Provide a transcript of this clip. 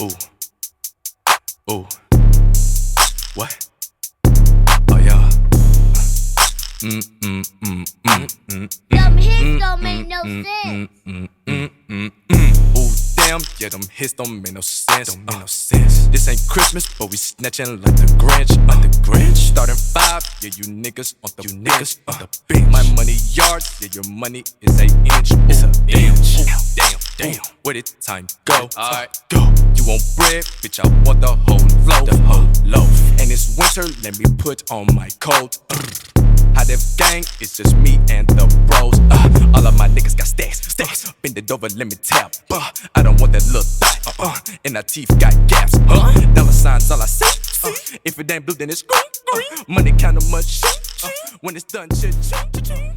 Ooh, ooh, what? Oh yeah. Them hits don't make no sense. Ooh, damn, yeah, them hits don't make no sense. Don't make no sense. This ain't Christmas, but we snatching like the Grinch. Starting 5, yeah, you niggas on the bench. My money yards, yeah, your money is 8 inch. It's a inch. Damn, where did time go? Alright, go. You want bread, bitch? I want the whole loaf. The whole loaf. And it's winter, let me put on my coat. How Def gang, it's just me and the bros. All of my niggas got stacks. Bend it over, let me tap. I don't want that little thot. And our teeth got gaps. Dollar signs, all I see. If it ain't blue, then it's green. Money kinda much. When it's done, cha-ching.